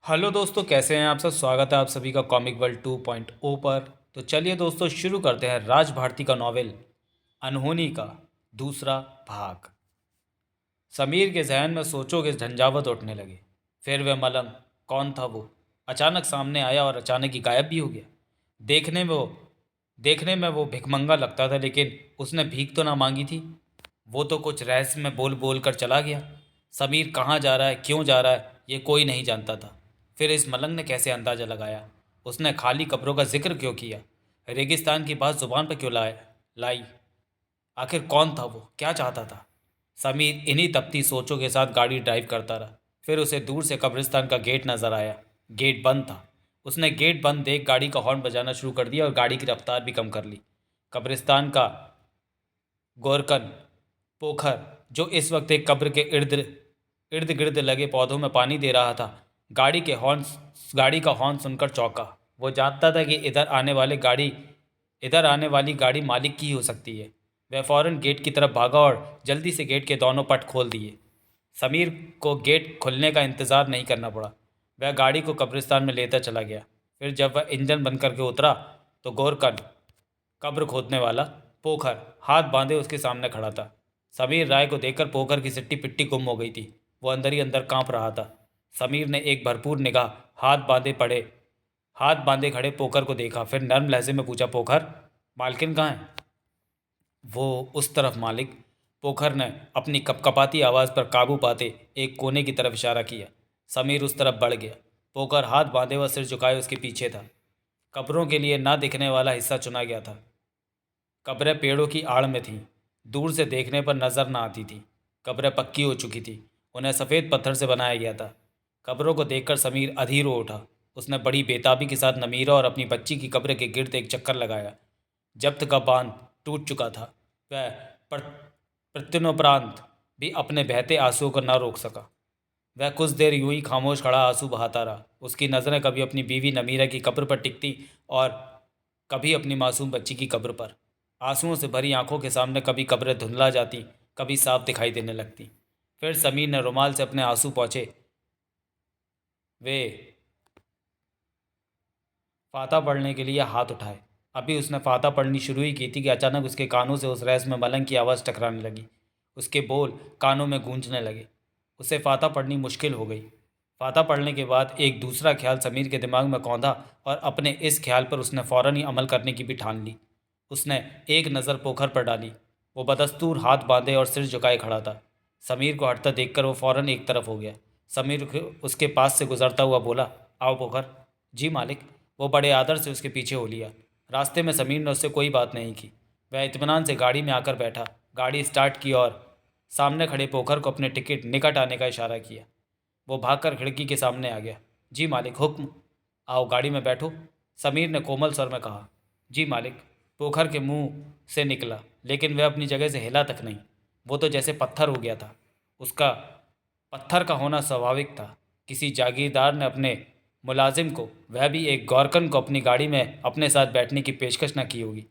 Hello दोस्तों, कैसे हैं आप सब। स्वागत है आप सभी का कॉमिक वर्ल्ड 2.0 पर। तो चलिए दोस्तों, शुरू करते हैं राज भारती का नॉवेल अनहोनी का दूसरा भाग। समीर के जहन में सोचों के झंझावत उठने लगे। फिर वह मलंग कौन था वो अचानक सामने आया और अचानक ही गायब भी हो गया। देखने में वो देखने में वो भिखमंगा लगता था, लेकिन उसने भीख तो ना मांगी थी। वो तो कुछ रहस्य में बोल बोल कर चला गया। समीर कहाँ जा रहा है, क्यों जा रहा है, ये कोई नहीं जानता था। फिर इस मलंग ने कैसे अंदाज़ा लगाया, उसने खाली कब्रों का जिक्र क्यों किया, रेगिस्तान की बात जुबान पर क्यों लाई। आखिर कौन था वो, क्या चाहता था। समीर इन्हीं तपती सोचों के साथ गाड़ी ड्राइव करता रहा। फिर उसे दूर से कब्रिस्तान का गेट नजर आया। गेट बंद था। उसने गेट बंद देख गाड़ी का हॉर्न बजाना शुरू कर दिया और गाड़ी की रफ्तार भी कम कर ली। कब्रिस्तान का गोरकन पोखर, जो इस वक्त एक कब्र के इर्द इर्द गिर्द लगे पौधों में पानी दे रहा था, गाड़ी का हॉर्न सुनकर चौंका। वो जानता था कि इधर आने वाली गाड़ी मालिक की ही हो सकती है। वह फौरन गेट की तरफ भागा और जल्दी से गेट के दोनों पट खोल दिए। समीर को गेट खुलने का इंतज़ार नहीं करना पड़ा। वह गाड़ी को कब्रिस्तान में लेता चला गया। फिर जब वह इंजन बंद करके उतरा तो गोरकन कब्र खोदने वाला पोखर हाथ बांधे उसके सामने खड़ा था। समीर राय को देखकर पोखर की सिट्टी पिट्टी गुम हो गई थी। वो अंदर ही अंदर कांप रहा था। समीर ने एक भरपूर निगाह हाथ बांधे खड़े पोखर को देखा। फिर नर्म लहजे में पूछा, पोखर, मालकिन कहाँ है। वो उस तरफ मालिक। पोखर ने अपनी कपकपाती आवाज़ पर काबू पाते एक कोने की तरफ इशारा किया। समीर उस तरफ बढ़ गया। पोखर हाथ बांधे व सिर झुकाए उसके पीछे था। कब्रों के लिए ना दिखने वाला हिस्सा चुना गया था। कब्रें पेड़ों की आड़ में थीं। दूर से देखने पर नजर न आती थी। कब्रें पक्की हो चुकी थी। उन्हें सफ़ेद पत्थर से बनाया गया था। कब्रों को देखकर समीर अधीर हो उठा। उसने बड़ी बेताबी के साथ नमीरा और अपनी बच्ची की कब्र के गिर्द एक चक्कर लगाया। जब्त का बांध टूट चुका था। वह प्रत्युनोपरांत भी अपने बहते आंसुओं को न रोक सका। वह कुछ देर यूं ही खामोश खड़ा आंसू बहाता रहा। उसकी नज़रें कभी अपनी बीवी नमीरा की कब्र पर टिकती और कभी अपनी मासूम बच्ची की कब्र पर। आंसुओं से भरी आंखों के सामने कभी कब्रें धुंधला जाती, कभी साफ दिखाई देने लगती। फिर समीर ने रुमाल से अपने आंसू पहुँचे वे फाता पढ़ने के लिए हाथ उठाए। अभी उसने फाता पढ़नी शुरू ही की थी कि अचानक उसके कानों से उस रहस्य में मलंग की आवाज़ टकराने लगी। उसके बोल कानों में गूंजने लगे। उसे फाता पढ़नी मुश्किल हो गई। फाता पढ़ने के बाद एक दूसरा ख्याल समीर के दिमाग में कौंधा और अपने इस ख्याल पर उसने फ़ौरन ही अमल करने की भी ठान ली। उसने एक नज़र पोखर पर डाली। वो बदस्तूर हाथ बांधे और सिर झुकाए खड़ा था। समीर को हटता देखकर वो फ़ौरन एक तरफ हो गया। समीर उसके पास से गुजरता हुआ बोला, आओ पोखर। जी मालिक। वो बड़े आदर से उसके पीछे हो लिया। रास्ते में समीर ने उससे कोई बात नहीं की। वह इत्मीनान से गाड़ी में आकर बैठा। गाड़ी स्टार्ट की और सामने खड़े पोखर को अपने टिकट निकट आने का इशारा किया। वो भागकर खिड़की के सामने आ गया। जी मालिक, हुक्म। आओ गाड़ी में बैठो, समीर ने कोमल स्वर में कहा। जी मालिक, पोखर के मुंह से निकला, लेकिन वह अपनी जगह से हिला तक नहीं। वो तो जैसे पत्थर हो गया था। उसका पत्थर का होना स्वाभाविक था। किसी जागीरदार ने अपने मुलाजिम को, वह भी एक गौरकन को, अपनी गाड़ी में अपने साथ बैठने की पेशकश न की होगी।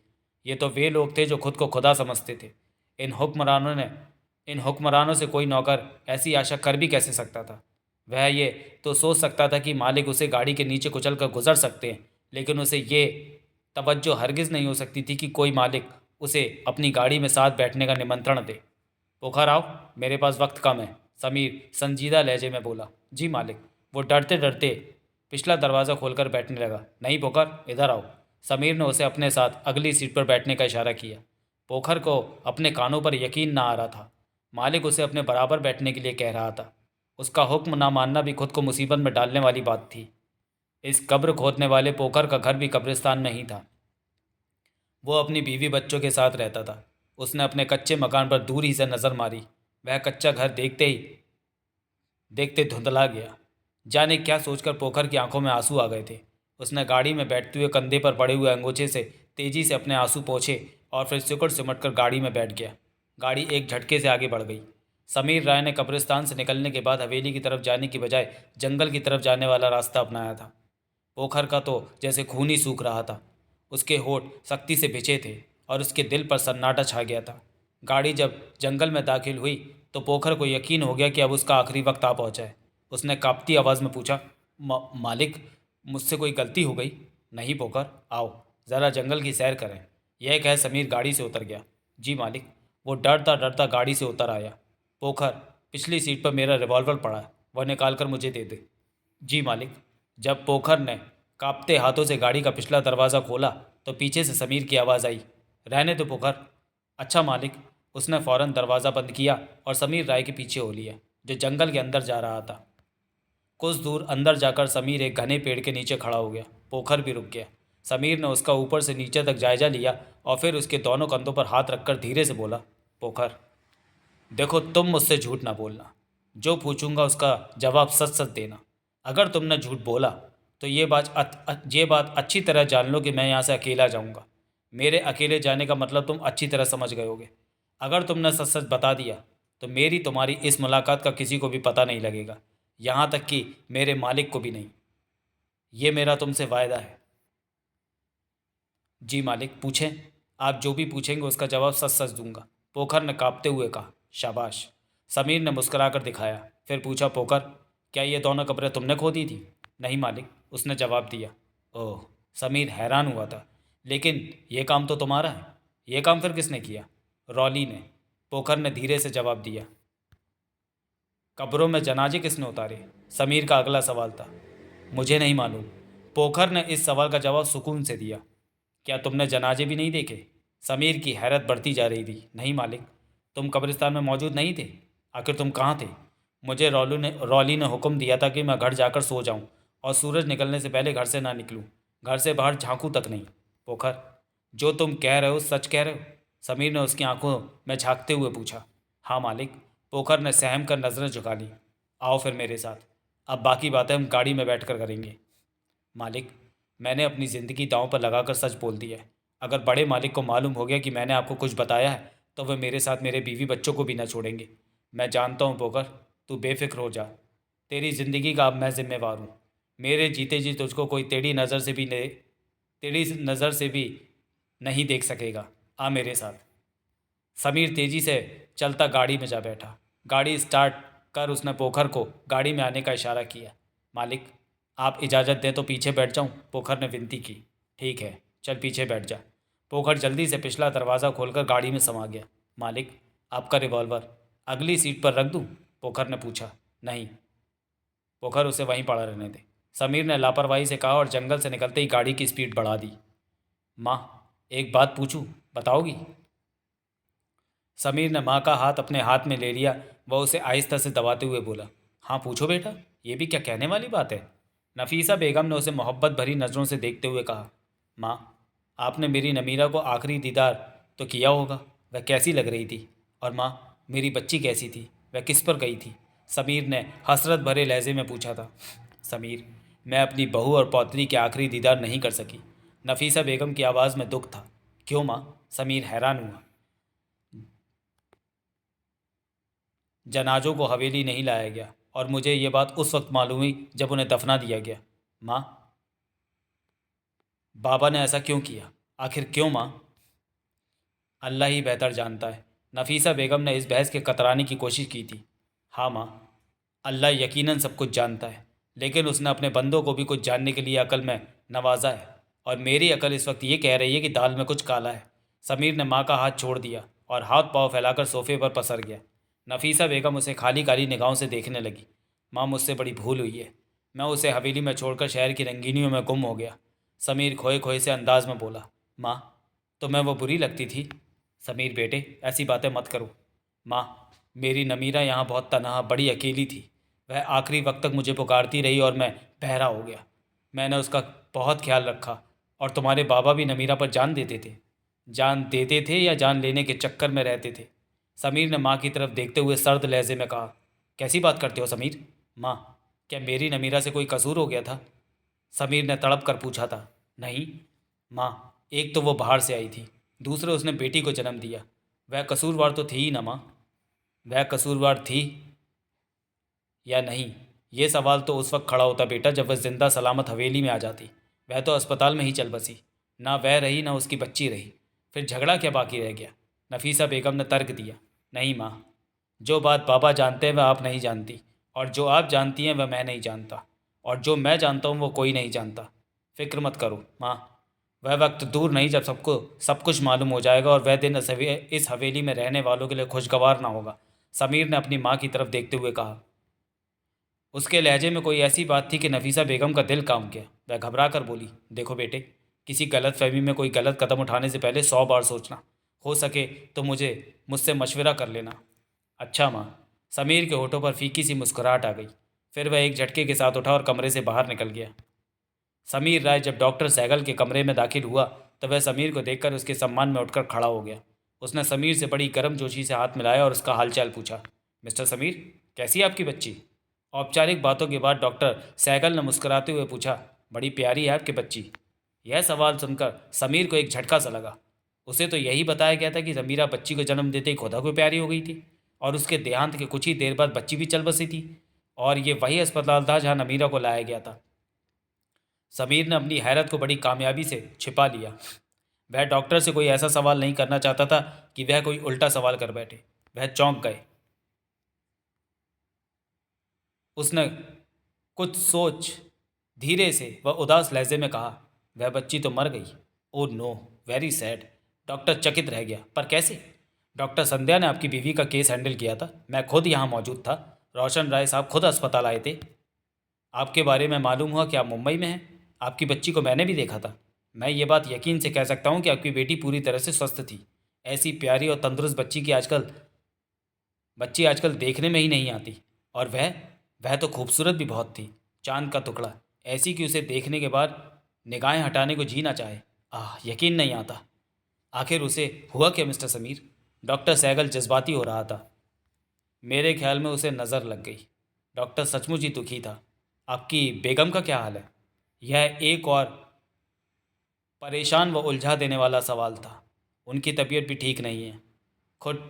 ये तो वे लोग थे जो खुद को खुदा समझते थे। इन हुक्मरानों ने इन हुक्मरानों से कोई नौकर ऐसी आशा कर भी कैसे सकता था। वह ये तो सोच सकता था कि मालिक उसे गाड़ी के नीचे कुचल कर गुजर सकते हैं, लेकिन उसे ये तवज्जो हरगिज़ नहीं हो सकती थी कि कोई मालिक उसे अपनी गाड़ी में साथ बैठने का निमंत्रण दे। पोखर आओ, मेरे पास वक्त कम है, समीर संजीदा लहजे में बोला। जी मालिक। वो डरते डरते पिछला दरवाज़ा खोलकर बैठने लगा। नहीं पोखर, इधर आओ। समीर ने उसे अपने साथ अगली सीट पर बैठने का इशारा किया। पोखर को अपने कानों पर यकीन ना आ रहा था। मालिक उसे अपने बराबर बैठने के लिए कह रहा था। उसका हुक्म ना मानना भी खुद को मुसीबत में डालने वाली बात थी। इस कब्र खोदने वाले पोखर का घर भी कब्रिस्तान में ही था। वो अपनी बीवी बच्चों के साथ रहता था। उसने अपने कच्चे मकान पर दूर ही से नज़र मारी। वह कच्चा घर देखते ही देखते धुंधला गया। जाने क्या सोचकर पोखर की आंखों में आंसू आ गए थे। उसने गाड़ी में बैठते हुए कंधे पर पड़े हुए अंगोछे से तेजी से अपने आंसू पोंछे और फिर सिकुड़ सिमट कर गाड़ी में बैठ गया। गाड़ी एक झटके से आगे बढ़ गई। समीर राय ने कब्रिस्तान से निकलने के बाद हवेली की तरफ जाने की बजाय जंगल की तरफ जाने वाला रास्ता अपनाया था। पोखर का तो जैसे खून ही सूख रहा था। उसके होठ सख्ती से भिजे थे और उसके दिल पर सन्नाटा छा गया था। गाड़ी जब जंगल में दाखिल हुई तो पोखर को यकीन हो गया कि अब उसका आखिरी वक्त आ पहुंचा है। उसने कांपती आवाज़ में पूछा, मालिक, मुझसे कोई गलती हो गई? नहीं पोकर, आओ ज़रा जंगल की सैर करें। यह कह समीर गाड़ी से उतर गया। जी मालिक। वो डरता डरता गाड़ी से उतर आया। पोखर, पिछली सीट पर मेरा रिवॉल्वर पड़ा है, वह निकाल कर मुझे दे दे। जी मालिक। जब पोखर ने कांपते हाथों से गाड़ी का पिछला दरवाज़ा खोला तो पीछे से समीर की आवाज़ आई, रहने दो पोखर। अच्छा मालिक। उसने फ़ौरन दरवाज़ा बंद किया और समीर राय के पीछे हो लिया, जो जंगल के अंदर जा रहा था। कुछ दूर अंदर जाकर समीर एक घने पेड़ के नीचे खड़ा हो गया। पोखर भी रुक गया। समीर ने उसका ऊपर से नीचे तक जायजा लिया और फिर उसके दोनों कंधों पर हाथ रखकर धीरे से बोला, पोखर, देखो तुम मुझसे झूठ ना बोलना। जो पूछूंगा उसका जवाब सच सच देना। अगर तुमने झूठ बोला तो ये बात अच्छी तरह जान लो कि मैं यहाँ से अकेला जाऊँगा। मेरे अकेले जाने का मतलब तुम अच्छी तरह समझ गए होगे। अगर तुमने सच सच बता दिया तो मेरी तुम्हारी इस मुलाकात का किसी को भी पता नहीं लगेगा, यहाँ तक कि मेरे मालिक को भी नहीं। ये मेरा तुमसे वायदा है। जी मालिक, पूछें। आप जो भी पूछेंगे उसका जवाब सच सच दूंगा, पोखर ने कांपते हुए कहा। शाबाश। समीर ने मुस्कुराकर दिखाया। फिर पूछा, पोखर, क्या ये दोनों कब्रें तुमने खोदी थी? नहीं मालिक, उसने जवाब दिया। ओह। समीर हैरान हुआ था। लेकिन ये काम तो तुम्हारा है। ये काम फिर किसने किया? रॉली ने। पोखर ने धीरे से जवाब दिया। कब्रों में जनाजे किसने उतारे? समीर का अगला सवाल था। मुझे नहीं मालूम। पोखर ने इस सवाल का जवाब सुकून से दिया। क्या तुमने जनाजे भी नहीं देखे? समीर की हैरत बढ़ती जा रही थी। नहीं मालिक। तुम कब्रिस्तान में मौजूद नहीं थे? आखिर तुम कहाँ थे? मुझे रॉली ने हुक्म दिया था कि मैं घर जाकर सो जाऊं और सूरज निकलने से पहले घर से ना निकलूं। घर से बाहर झांकूं तक नहीं। पोखर, जो तुम कह रहे हो सच कह रहे हो? समीर ने उसकी आंखों में झांकते हुए पूछा। हाँ मालिक। पोखर ने सहम कर नजरें झुका ली। आओ फिर मेरे साथ। अब बाकी बातें हम गाड़ी में बैठकर करेंगे। मालिक, मैंने अपनी ज़िंदगी दांव पर लगाकर सच बोल दिया है। अगर बड़े मालिक को मालूम हो गया कि मैंने आपको कुछ बताया है तो वह मेरे साथ मेरे बीवी बच्चों को भी ना छोड़ेंगे। मैं जानता हूँ पोकर, तू बेफिक्र हो जा। तेरी ज़िंदगी का अब मैं जिम्मेवार हूँ। मेरे जीते जी तुझको कोई टेढ़ी नज़र से भी नहीं देख सकेगा। आ मेरे साथ। समीर तेजी से चलता गाड़ी में जा बैठा। गाड़ी स्टार्ट कर उसने पोखर को गाड़ी में आने का इशारा किया। मालिक, आप इजाज़त दें तो पीछे बैठ जाऊं? पोखर ने विनती की। ठीक है, चल पीछे बैठ जा। पोखर जल्दी से पिछला दरवाज़ा खोलकर गाड़ी में समा गया। मालिक, आपका रिवॉल्वर अगली सीट पर रख दूं? पोखर ने पूछा। नहीं। पोखर, उसे वहीं पड़ा रहने दे, समीर ने लापरवाही से कहा और जंगल से निकलते ही गाड़ी की स्पीड बढ़ा दी। माँ, एक बात पूछूं, बताओगी? समीर ने माँ का हाथ अपने हाथ में ले लिया। वह उसे आहिस्ता से दबाते हुए बोला, हाँ पूछो बेटा, ये भी क्या कहने वाली बात है? नफीसा बेगम ने उसे मोहब्बत भरी नज़रों से देखते हुए कहा, माँ, आपने मेरी नमीरा को आखिरी दीदार तो किया होगा, वह कैसी लग रही थी? और माँ, मेरी बच्ची कैसी थी, वह किस पर गई थी? समीर ने हसरत भरे लहजे में पूछा था। समीर, मैं अपनी बहू और पौत्री के आखिरी दीदार नहीं कर सकी। नफीसा बेगम की आवाज़ में दुख था। क्यों माँ? समीर हैरान हुआ। जनाजों को हवेली नहीं लाया गया और मुझे ये बात उस वक्त मालूम हुई जब उन्हें दफना दिया गया। माँ, बाबा ने ऐसा क्यों किया? आखिर क्यों माँ? अल्लाह ही बेहतर जानता है। नफीसा बेगम ने इस बहस के कतराने की कोशिश की थी। हाँ माँ, अल्लाह यकीनन सब कुछ जानता है, लेकिन उसने अपने बंदों को भी कुछ जानने के लिए अकल में नवाजा है, और मेरी अकल इस वक्त ये कह रही है कि दाल में कुछ काला है। समीर ने माँ का हाथ छोड़ दिया और हाथ पाँव फैलाकर सोफे पर पसर गया। नफीसा बेगम उसे खाली खाली निगाहों से देखने लगी। माँ, मुझसे बड़ी भूल हुई है। मैं उसे हवेली में छोड़कर शहर की रंगीनियों में गुम हो गया। समीर खोए खोए से अंदाज में बोला। माँ, तुम्हें वो बुरी लगती थी? समीर बेटे, ऐसी बातें मत करो। माँ, मेरी नमीरा यहाँ बहुत तनहा, बड़ी अकेली थी। वह आखिरी वक्त तक मुझे पुकारती रही और मैं बहरा हो गया। मैंने उसका बहुत ख्याल रखा, और तुम्हारे बाबा भी नमीरा पर जान देते थे। जान देते थे या जान लेने के चक्कर में रहते थे? समीर ने माँ की तरफ देखते हुए सर्द लहजे में कहा। कैसी बात करते हो समीर? माँ, क्या मेरी नमीरा से कोई कसूर हो गया था? समीर ने तड़प कर पूछा था। नहीं माँ, एक तो वो बाहर से आई थी, दूसरे उसने बेटी को जन्म दिया। वह कसूरवार तो थी ही ना माँ। वह कसूरवार थी या नहीं, ये सवाल तो उस वक्त खड़ा होता बेटा जब वह जिंदा सलामत हवेली में आ जाती। वह तो अस्पताल में ही चल बसी। ना वह रही ना उसकी बच्ची रही, फिर झगड़ा क्या बाकी रह गया? नफीसा बेगम ने तर्क दिया। नहीं माँ, जो बात बाबा जानते हैं वह आप नहीं जानती, और जो आप जानती हैं वह मैं नहीं जानता। और जो मैं जानता हूँ वो कोई नहीं जानता। फिक्र मत करो माँ, वह वक्त दूर नहीं जब सबको सब कुछ मालूम हो जाएगा और वह दिन इस हवेली में रहने वालों के लिए खुशगवार ना होगा। समीर ने अपनी माँ की तरफ देखते हुए कहा। उसके लहजे में कोई ऐसी बात थी कि नफीसा बेगम का दिल काम गया। वह घबरा कर बोली, देखो बेटे, किसी गलत फहमी में कोई गलत कदम उठाने से पहले 100 बार सोचना। हो सके तो मुझसे मशवरा कर लेना। अच्छा माँ। समीर के होठों पर फीकी सी मुस्कुराहट आ गई। फिर वह एक झटके के साथ उठा और कमरे से बाहर निकल गया। समीर राय जब डॉक्टर सहगल के कमरे में दाखिल हुआ तो वह समीर को देखकर उसके सम्मान में उठकर खड़ा हो गया। उसने समीर से बड़ी गर्मजोशी से हाथ मिलाया और उसका हालचाल पूछा। मिस्टर समीर, कैसी है आपकी बच्ची? औपचारिक बातों के बाद डॉक्टर सहगल ने मुस्कुराते हुए पूछा, बड़ी प्यारी है आपकी बच्ची। यह सवाल सुनकर समीर को एक झटका सा लगा। उसे तो यही बताया गया था कि ज़मीरा बच्ची को जन्म देते ही खुदा को प्यारी हो गई थी और उसके देहांत के कुछ ही देर बाद बच्ची भी चल बसी थी, और ये वही अस्पताल था जहां नमीरा को लाया गया था। समीर ने अपनी हैरत को बड़ी कामयाबी से छिपा लिया। वह डॉक्टर से कोई ऐसा सवाल नहीं करना चाहता था कि वह कोई उल्टा सवाल कर बैठे। वह चौंक गए। उसने कुछ सोच धीरे से वह उदास लहजे में कहा, वह बच्ची तो मर गई। Oh no, very sad. Doctor चकित रह गया। पर कैसे? डॉक्टर संध्या ने आपकी बीवी का केस हैंडल किया था। मैं खुद यहाँ मौजूद था। रोशन राय साहब खुद अस्पताल आए थे। आपके बारे में मालूम हुआ कि आप मुंबई में हैं। आपकी बच्ची को मैंने भी देखा था। मैं ये बात यकीन से कह सकता हूँ कि आपकी बेटी पूरी तरह से स्वस्थ थी। ऐसी प्यारी और तंदुरुस्त बच्ची आजकल देखने में ही नहीं आती। और वह तो खूबसूरत भी बहुत थी, चांद का टुकड़ा, ऐसी कि उसे देखने के बाद निगाहें हटाने को जी ना चाहे। यकीन नहीं आता। आखिर उसे हुआ क्या मिस्टर समीर? डॉक्टर सहगल जज्बाती हो रहा था। मेरे ख्याल में उसे नज़र लग गई। डॉक्टर सचमुच ही दुखी था। आपकी बेगम का क्या हाल है? यह एक और परेशान व उलझा देने वाला सवाल था। उनकी तबीयत भी ठीक नहीं है। खुद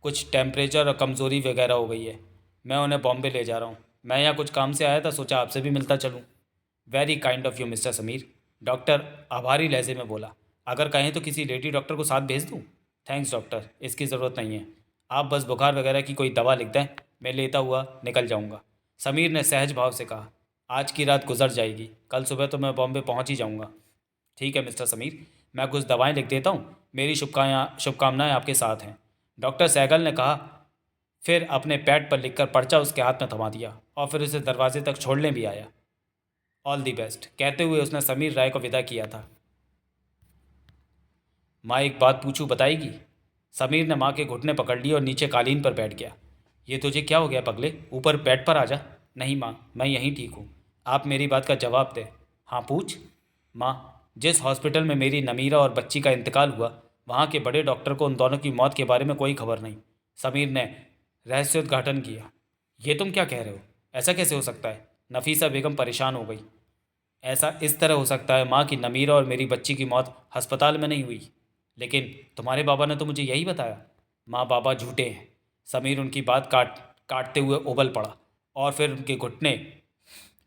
कुछ टेम्परेचर और कमज़ोरी वगैरह हो गई है। मैं उन्हें बॉम्बे ले जा रहा हूँ। मैं यहाँ कुछ काम से आया था, सोचा आपसे भी मिलता चलूँ। Very kind of you mister Sameer, doctor आभारी लहजे में बोला। अगर कहें तो किसी लेडी डॉक्टर को साथ भेज दूँ? थैंक्स डॉक्टर, इसकी ज़रूरत नहीं है। आप बस बुखार वगैरह की कोई दवा लिख दें, मैं लेता हुआ निकल जाऊँगा। समीर ने सहज भाव से कहा। आज की रात गुजर जाएगी, कल सुबह तो मैं बॉम्बे पहुँच ही जाऊँगा। ठीक है मिस्टर समीर, मैं कुछ दवाएं लिख देता हूँ। मेरी शुभकामनाएं आपके साथ हैं, डॉक्टर सहगल ने कहा। फिर अपने पैड पर लिखकर पर्चा उसके हाथ में थमा दिया और फिर उसे दरवाजे तक छोड़ने भी आया। ऑल दी बेस्ट कहते हुए उसने समीर राय को विदा किया था। माँ, एक बात पूछूं, बताएगी? समीर ने माँ के घुटने पकड़ लिए और नीचे कालीन पर बैठ गया। ये तुझे क्या हो गया पगले? ऊपर बेड पर आ जा। नहीं माँ, मैं यहीं ठीक हूँ। आप मेरी बात का जवाब दे। हाँ पूछ। माँ, जिस हॉस्पिटल में मेरी नमीरा और बच्ची का इंतकाल हुआ, वहाँ के बड़े डॉक्टर को उन दोनों की मौत के बारे में कोई खबर नहीं। समीर ने रहस्योद्घाटन किया। ये तुम क्या कह रहे हो? ऐसा कैसे हो सकता है? नफीसा बेगम परेशान हो गई। ऐसा इस तरह हो सकता है माँ कि नमीरा और मेरी बच्ची की मौत अस्पताल में नहीं हुई। लेकिन तुम्हारे बाबा ने तो मुझे यही बताया। माँ बाबा झूठे हैं। समीर उनकी बात काटते हुए उबल पड़ा और फिर उनके घुटने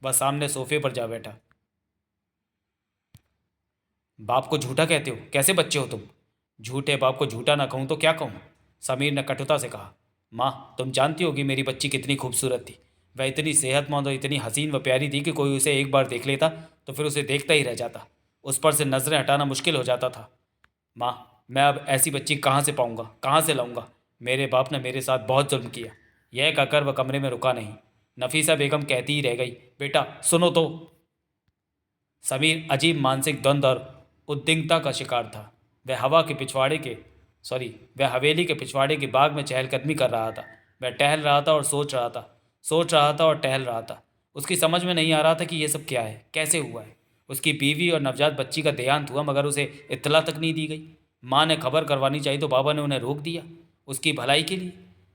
वह सामने सोफे पर जा बैठा। बाप को झूठा कहते हो? कैसे बच्चे हो तुम? झूठे बाप को झूठा ना कहूँ तो क्या कहूँ? समीर ने कटुता से कहा। माँ, तुम जानती हो कि मेरी बच्ची कितनी खूबसूरत थी। वह इतनी सेहतमंद और इतनी हसीन व प्यारी थी कि कोई उसे एक बार देख लेता तो फिर उसे देखता ही रह जाता। उस पर से नज़रें हटाना मुश्किल हो जाता था। माँ, मैं अब ऐसी बच्ची कहाँ से पाऊँगा, कहाँ से लाऊँगा? मेरे बाप ने मेरे साथ बहुत जुल्म किया। यह कहकर वह कमरे में रुका नहीं। नफीसा बेगम कहती ही रह गई, बेटा सुनो तो। समीर अजीब मानसिक द्वंद्व और उद्विग्नता का शिकार था। वह हवेली के पिछवाड़े के बाग में चहलकदमी कर रहा था। वह टहल रहा था और सोच रहा था और टहल रहा था। उसकी समझ में नहीं आ रहा था कि यह सब क्या है, कैसे हुआ है। उसकी बीवी और नवजात बच्ची का देहांत हुआ मगर उसे इत्तला तक नहीं दी गई। माँ ने खबर करवानी चाहिए तो बाबा ने उन्हें रोक दिया, उसकी भलाई के लिए।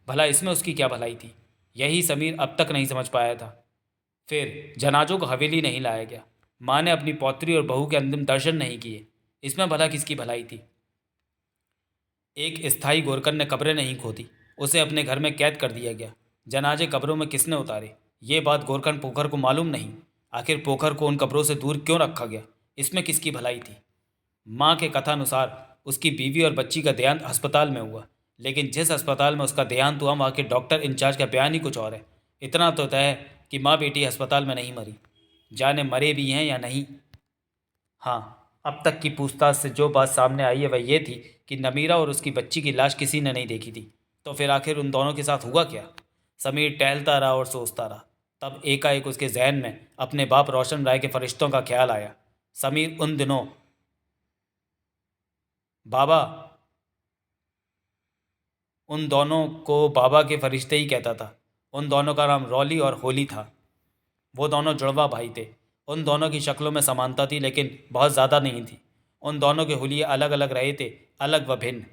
भला इसमें उसकी क्या भलाई थी? यही समीर अब तक नहीं समझ पाया था। फिर जनाजों को हवेली नहीं लाया गया। माँ ने अपनी पौत्री और बहू के अंतिम दर्शन नहीं किए। इसमें भला किसकी भलाई थी? एक स्थायी गोरकन ने कब्रें नहीं खोदी, उसे अपने घर में कैद कर दिया गया। जनाजे कब्रों में किसने उतारे, ये बात गोरकन पोखर को मालूम नहीं। आखिर पोखर को उन कब्रों से दूर क्यों रखा गया, इसमें किसकी भलाई थी? माँ के कथानुसार उसकी बीवी और बच्ची का देहांत अस्पताल में हुआ, लेकिन जिस अस्पताल में उसका देहांत हुआ वहाँ के डॉक्टर इंचार्ज का बयान ही कुछ और है। इतना तो तय है कि माँ बेटी अस्पताल में नहीं मरी, जाने मरे भी हैं या नहीं। हाँ, अब तक की पूछताछ से जो बात सामने आई है वह ये थी कि नमीरा और उसकी बच्ची की लाश किसी ने नहीं देखी थी। तो फिर आखिर उन दोनों के साथ हुआ क्या? समीर टहलता रहा और सोचता रहा। तब एकाएक उसके जहन में अपने बाप रोशन राय के फरिश्तों का ख्याल आया। समीर उन दिनों बाबा उन दोनों को बाबा के फरिश्ते ही कहता था। उन दोनों का नाम रॉली और होली था। वो दोनों जुड़वा भाई थे। उन दोनों की शक्लों में समानता थी, लेकिन बहुत ज़्यादा नहीं थी। उन दोनों के हुलिये अलग अलग रहे थे, अलग व भिन्न।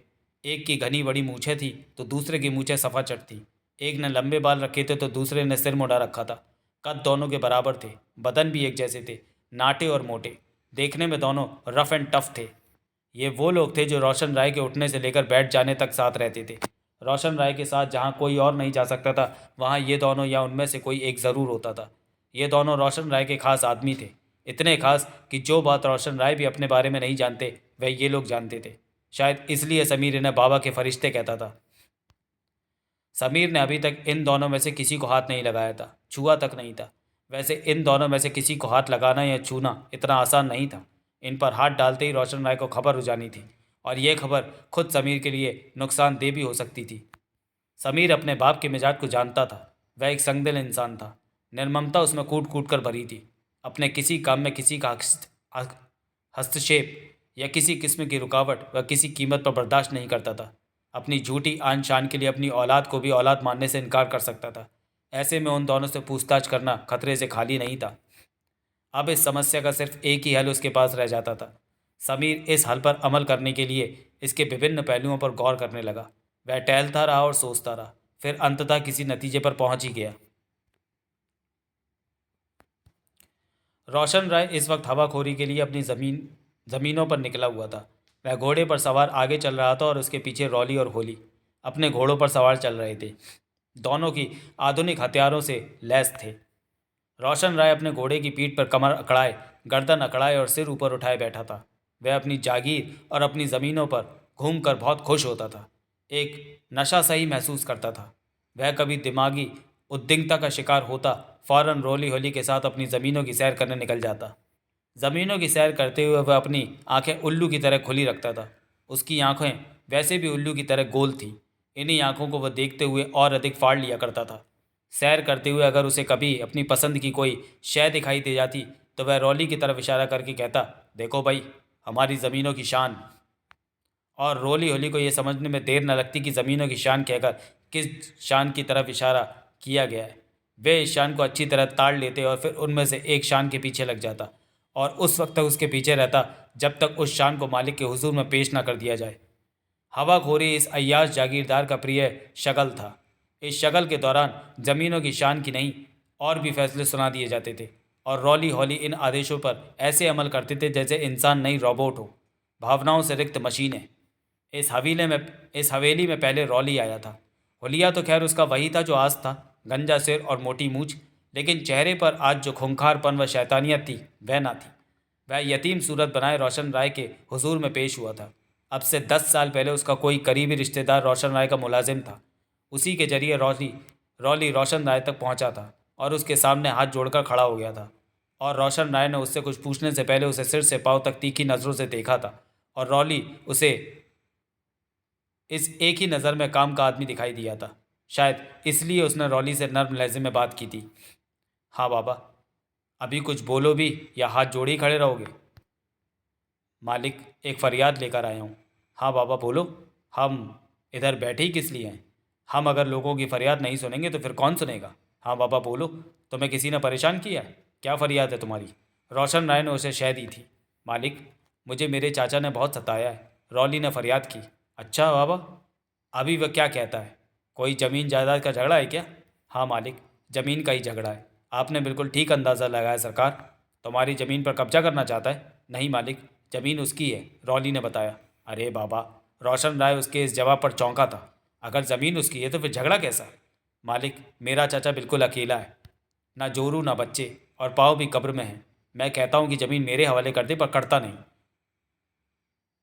एक की घनी बड़ी मूछें थी तो दूसरे की मूछें सफाचट थी। एक ने लंबे बाल रखे थे तो दूसरे ने सिर मुड़ा रखा था। कद दोनों के बराबर थे, बदन भी एक जैसे थे, नाटे और मोटे। देखने में दोनों रफ एंड टफ थे। ये वो लोग थे जो रोशन राय के उठने से लेकर बैठ जाने तक साथ रहते थे। रोशन राय के साथ जहाँ कोई और नहीं जा सकता था, वहाँ ये दोनों या उनमें से कोई एक ज़रूर होता था। ये दोनों रोशन राय के खास आदमी थे, इतने खास कि जो बात रोशन राय भी अपने बारे में नहीं जानते वह ये लोग जानते थे। शायद इसलिए समीर इन्हें बाबा के फरिश्ते कहता था। समीर ने अभी तक इन दोनों में से किसी को हाथ नहीं लगाया था, छुआ तक नहीं था। वैसे इन दोनों में से किसी को हाथ लगाना या छूना इतना आसान नहीं था। इन पर हाथ डालते ही रोशन राय को खबर हो जानी थी, और यह खबर खुद समीर के लिए नुकसानदेह भी हो सकती थी। समीर अपने बाप के मिजाज को जानता था। वह एक संगदिल इंसान था। निर्ममता उसमें कूट कूट कर भरी थी। अपने किसी काम में किसी का हस्तक्षेप या किसी किस्म की रुकावट वह किसी कीमत पर बर्दाश्त नहीं करता था। अपनी झूठी आन शान के लिए अपनी औलाद को भी औलाद मानने से इनकार कर सकता था। ऐसे में उन दोनों से पूछताछ करना खतरे से खाली नहीं था। अब इस समस्या का सिर्फ एक ही हल उसके पास रह जाता था। समीर इस हल पर अमल करने के लिए इसके विभिन्न पहलुओं पर गौर करने लगा। वह टहलता रहा और सोचता रहा, फिर अंततः किसी नतीजे पर पहुंच ही गया। रोशन राय इस वक्त हवाखोरी के लिए अपनी ज़मीनों पर निकला हुआ था। वह घोड़े पर सवार आगे चल रहा था और उसके पीछे रॉली और होली अपने घोड़ों पर सवार चल रहे थे। दोनों की आधुनिक हथियारों से लैस थे। रोशन राय अपने घोड़े की पीठ पर कमर अकड़ाए, गर्दन अकड़ाए और सिर ऊपर उठाए बैठा था। वह अपनी जागीर और अपनी ज़मीनों पर घूमकर बहुत खुश होता था। एक नशा सही महसूस करता था। वह कभी दिमागी उद्विग्नता का शिकार होता, फौरन रोली होली के साथ अपनी ज़मीनों की सैर करने निकल जाता। ज़मीनों की सैर करते हुए वह अपनी आंखें उल्लू की तरह खुली रखता था। उसकी आंखें वैसे भी उल्लू की तरह गोल थीं। इन्हीं आंखों को वह देखते हुए और अधिक फाड़ लिया करता था। सैर करते हुए अगर उसे कभी अपनी पसंद की कोई शय दिखाई दे जाती तो वह रॉली की तरफ इशारा करके कहता, देखो भाई, हमारी ज़मीनों की शान। और रोली होली को यह समझने में देर न लगती कि ज़मीनों की शान कहकर किस शान की तरफ इशारा किया गया है। वे इस शान को अच्छी तरह ताड़ लेते और फिर उनमें से एक शान के पीछे लग जाता और उस वक्त तक उसके पीछे रहता जब तक उस शान को मालिक के हुजूर में पेश न कर दिया जाए। हवाखोरी इस अय्याश जागीरदार का प्रिय शगल था। इस शगल के दौरान ज़मीनों की शान की नहीं और भी फैसले सुना दिए जाते थे, और रॉली हॉली इन आदेशों पर ऐसे अमल करते थे जैसे इंसान नहीं रोबोट हो, भावनाओं से रिक्त मशीनें। इस हवेली में पहले रॉली आया था। हुलिया तो खैर उसका वही था जो आज था, गंजा सिर और मोटी मूछ, लेकिन चेहरे पर आज जो खूंखारपन व शैतानियत थी वह ना थी। वह यतीम सूरत बनाए रोशन राय के हुजूर में पेश हुआ था। अब से 10 साल पहले उसका कोई करीबी रिश्तेदार रोशन राय का मुलाजिम था। उसी के जरिए रॉली रॉली रोशन राय तक पहुंचा था और उसके सामने हाथ जोड़कर खड़ा हो गया था। और रोशन राय ने उससे कुछ पूछने से पहले उसे सिर से पांव तक तीखी नज़रों से देखा था, और रॉली उसे इस एक ही नज़र में काम का आदमी दिखाई दिया था। शायद इसलिए उसने रॉली से नर्म लहजे में बात की थी। हाँ बाबा, अभी कुछ बोलो भी या हाथ जोड़े ही खड़े रहोगे? मालिक, एक फरियाद लेकर आया हूँ। हाँ बाबा बोलो। हम इधर बैठे ही किस लिए हैं? हम अगर लोगों की फरियाद नहीं सुनेंगे तो फिर कौन सुनेगा? हाँ बाबा बोलो। तुम्हें किसी ने परेशान किया है? क्या फरियाद है तुम्हारी? रोशन राय ने उसे शह दी थी। मालिक, मुझे मेरे चाचा ने बहुत सताया है, रॉली ने फरियाद की। अच्छा बाबा, अभी वह क्या कहता है? कोई ज़मीन जायदाद का झगड़ा है क्या? हाँ मालिक, ज़मीन का ही झगड़ा है। आपने बिल्कुल ठीक अंदाज़ा लगाया सरकार। तुम्हारी ज़मीन पर कब्जा करना चाहता है? नहीं मालिक, ज़मीन उसकी है, रॉली ने बताया। अरे बाबा, रोशन राय उसके इस जवाब पर चौंका था। अगर ज़मीन उसकी है तो फिर झगड़ा कैसा? मालिक, मेरा चाचा बिल्कुल अकेला है, ना जोरू ना बच्चे, और पाँव भी कब्र में हैं। मैं कहता हूँ कि ज़मीन मेरे हवाले कर दे, पर करता नहीं।